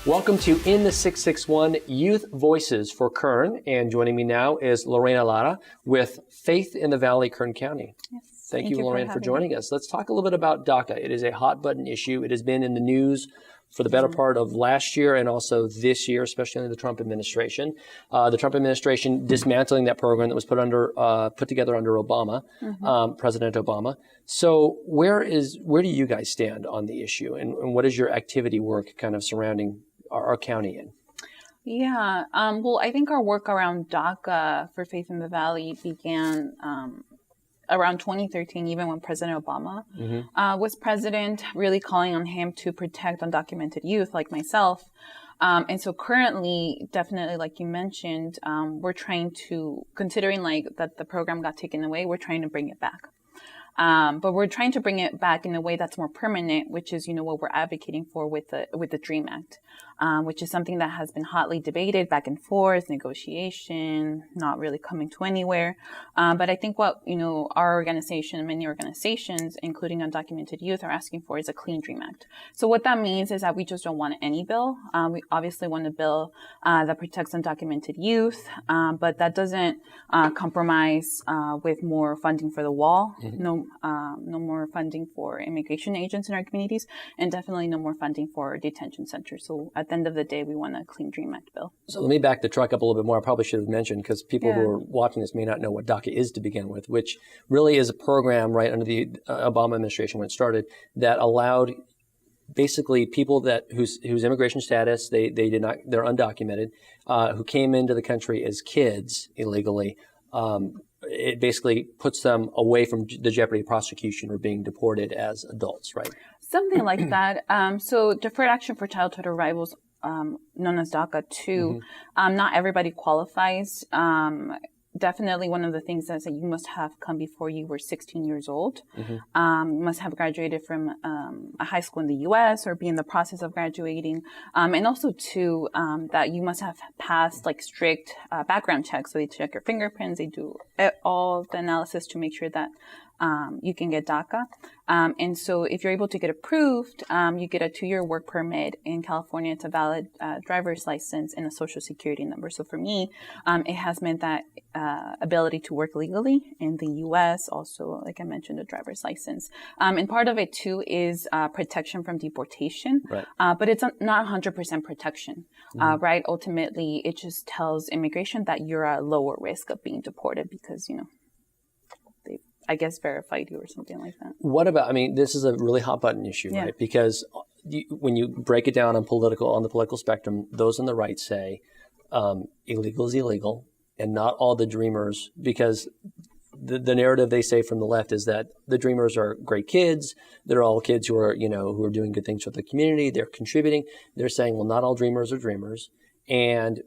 Welcome to In the 661 Youth Voices for Kern. And joining me now is Lorena Lara with Faith in the Valley, Kern County. Yes. Thank you, Lorena, for joining us. Let's talk a little bit about DACA. It is a hot button issue. It has been in the news for the better part of last year and also this year, especially under the Trump administration. The Trump administration dismantling that program that was put together under Obama, President Obama. So where do you guys stand on the issue, and what is your activity work kind of surrounding our county in? Yeah, well, I think our work around DACA for Faith in the Valley began around 2013, even when President Obama was president, really calling on him to protect undocumented youth like myself. And so currently, definitely, like you mentioned, we're trying to, considering like that the program got taken away, we're trying to bring it back. But we're trying to bring it back in a way that's more permanent, which is, what we're advocating for with the DREAM Act, which is something that has been hotly debated back and forth, negotiation, not really coming to anywhere. But I think what, our organization and many organizations, including undocumented youth, are asking for is a clean DREAM Act. So what that means is that we just don't want any bill. We obviously want a bill that protects undocumented youth, but that doesn't compromise with more funding for the wall. No more funding for immigration agents in our communities, and definitely no more funding for detention centers. So at the end of the day, we want a clean DREAM Act bill. So let me back the truck up a little bit more. I probably should have mentioned, because people who are watching this may not know what DACA is to begin with, which really is a program right under the Obama administration when it started that allowed basically people whose immigration status they're undocumented, who came into the country as kids illegally. It basically puts them away from the jeopardy of prosecution or being deported as adults, right? Something like that. So Deferred Action for Childhood Arrivals, known as DACA 2, not everybody qualifies. Definitely one of the things is that you must have come before you were 16 years old. You must have graduated from a high school in the U.S. or be in the process of graduating. And also, too, that you must have passed like strict background checks. So they check your fingerprints. They do all the analysis to make sure that you can get DACA. And so if you're able to get approved, you get a 2-year work permit. In California, it's a valid driver's license and a social security number. So for me, it has meant that ability to work legally in the U.S., also, like I mentioned, a driver's license. And part of it, too, is protection from deportation. Right. But it's not 100% protection, right? Ultimately, it just tells immigration that you're at lower risk of being deported because, I guess, verified you or something like that. What about, this is a really hot button issue, right? Because when you break it down on the political spectrum, those on the right say illegal is illegal, and not all the dreamers, because the narrative they say from the left is that the dreamers are great kids. They're all kids who are doing good things for the community. They're contributing. They're saying, well, not all dreamers are dreamers. And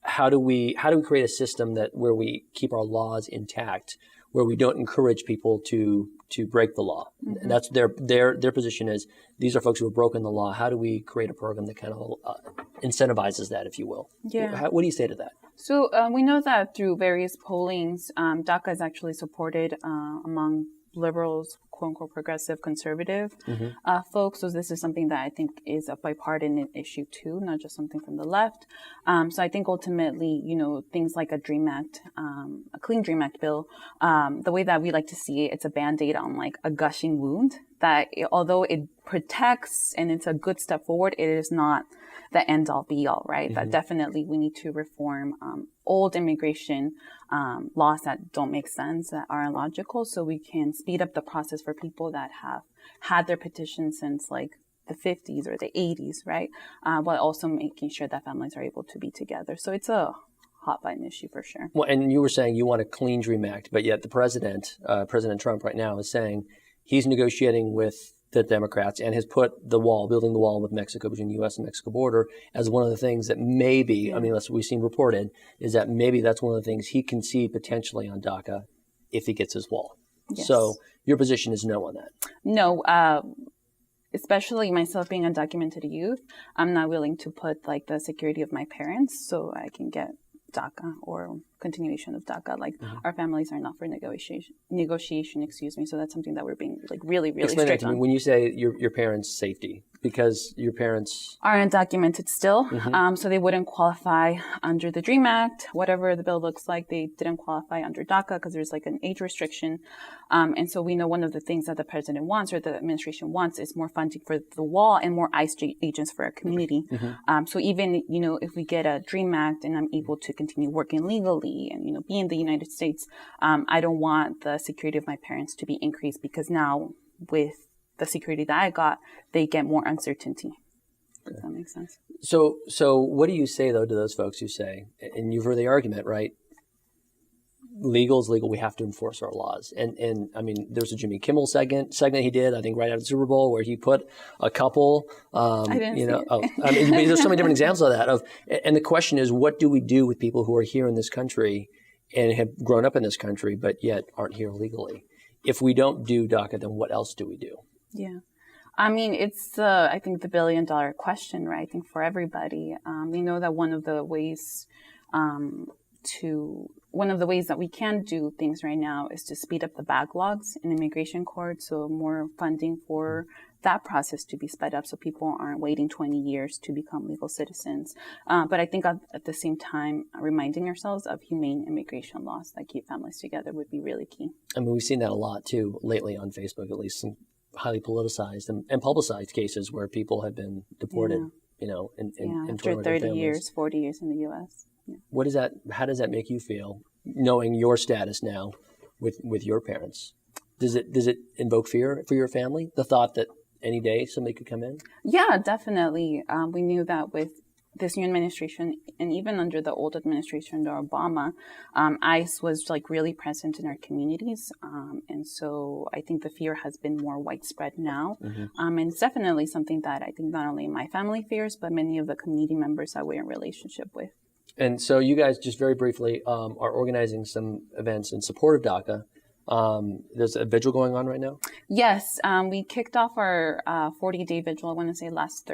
how do we create a system where we keep our laws intact, where we don't encourage people to break the law? And that's their position is, these are folks who have broken the law. How do we create a program that kind of incentivizes that, if you will? Yeah. What do you say to that? So we know that through various pollings, DACA is actually supported among liberals, quote unquote, progressive, conservative folks. So this is something that I think is a bipartisan issue too, not just something from the left. So I think ultimately, things like a DREAM Act, a clean DREAM Act bill, the way that we like to see it, it's a Band-Aid on like a gushing wound that although it protects and it's a good step forward, it is not the end all be all, right? That definitely we need to reform old immigration laws that don't make sense, that are illogical, so we can speed up the process for people that have had their petition since like the 50s or the 80s, right? While also making sure that families are able to be together. So it's a hot button issue for sure. Well, and you were saying you want a clean DREAM Act, but yet the President Trump right now is saying he's negotiating with the Democrats and has put building the wall with Mexico, between the U.S. and Mexico border, as one of the things that maybe, that's what we've seen reported, is that maybe that's one of the things he can see potentially on DACA if he gets his wall. Yes. So your position is no on that? No, especially myself being undocumented youth, I'm not willing to put like the security of my parents so I can get DACA or continuation of DACA. Like our families are not for negotiation, So that's something that we're being like really, really Explain strict that to on. me. When you say your parents' safety, because your parents are undocumented still. So they wouldn't qualify under the DREAM Act. Whatever the bill looks like, they didn't qualify under DACA because there's like an age restriction. And so we know one of the things that the president wants or the administration wants is more funding for the wall and more ICE agents for our community. So even, if we get a DREAM Act and I'm able to continue working legally and, be in the United States, I don't want the security of my parents to be increased because now with the security that I got, they get more uncertainty. Does that make sense? So what do you say, though, to those folks who say, and you've heard the argument, right? Legal is legal. We have to enforce our laws. And I mean, there's a Jimmy Kimmel segment he did, I think, right after the Super Bowl, where he put a couple, I didn't see it. I mean, there's so many different examples of that. And the question is, what do we do with people who are here in this country and have grown up in this country, but yet aren't here legally? If we don't do DACA, then what else do we do? Yeah. I mean, it's, I think, the billion-dollar question, right? I think for everybody. We know that one of the ways that we can do things right now is to speed up the backlogs in immigration court. So more funding for that process to be sped up so people aren't waiting 20 years to become legal citizens. But I think at the same time, reminding ourselves of humane immigration laws that keep families together would be really key. I mean, we've seen that a lot, too, lately on Facebook, at least some highly politicized and publicized cases where people have been deported, after 30 years, 40 years in the U.S. Yeah. How does that make you feel, knowing your status now with your parents? Does it invoke fear for your family, the thought that any day somebody could come in? Yeah, definitely. We knew that with this new administration, and even under the old administration under Obama, ICE was really present in our communities. And so I think the fear has been more widespread now. And it's definitely something that I think not only my family fears, but many of the community members that we're in relationship with. And so you guys, just very briefly, are organizing some events in support of DACA. There's a vigil going on right now? Yes. We kicked off our 40-day vigil, I want to say last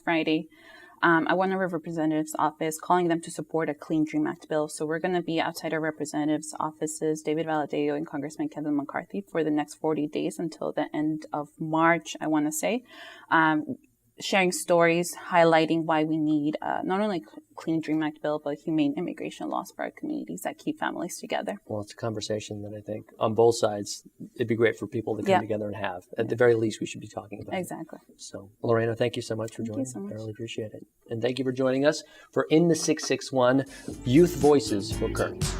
Friday, at one of our representatives' office, calling them to support a Clean DREAM Act bill. So we're going to be outside our representatives' offices, David Valadeo and Congressman Kevin McCarthy, for the next 40 days until the end of March, I want to say. Sharing stories, highlighting why we need not only Clean DREAM Act bill, but humane immigration laws for our communities that keep families together. Well, it's a conversation that I think on both sides, it'd be great for people to come together and have. At the very least, we should be talking about Exactly. it. So, Lorena, thank you so much for joining. Thank you so much. I really appreciate it. And thank you for joining us for In the 661 Youth Voices for Currents.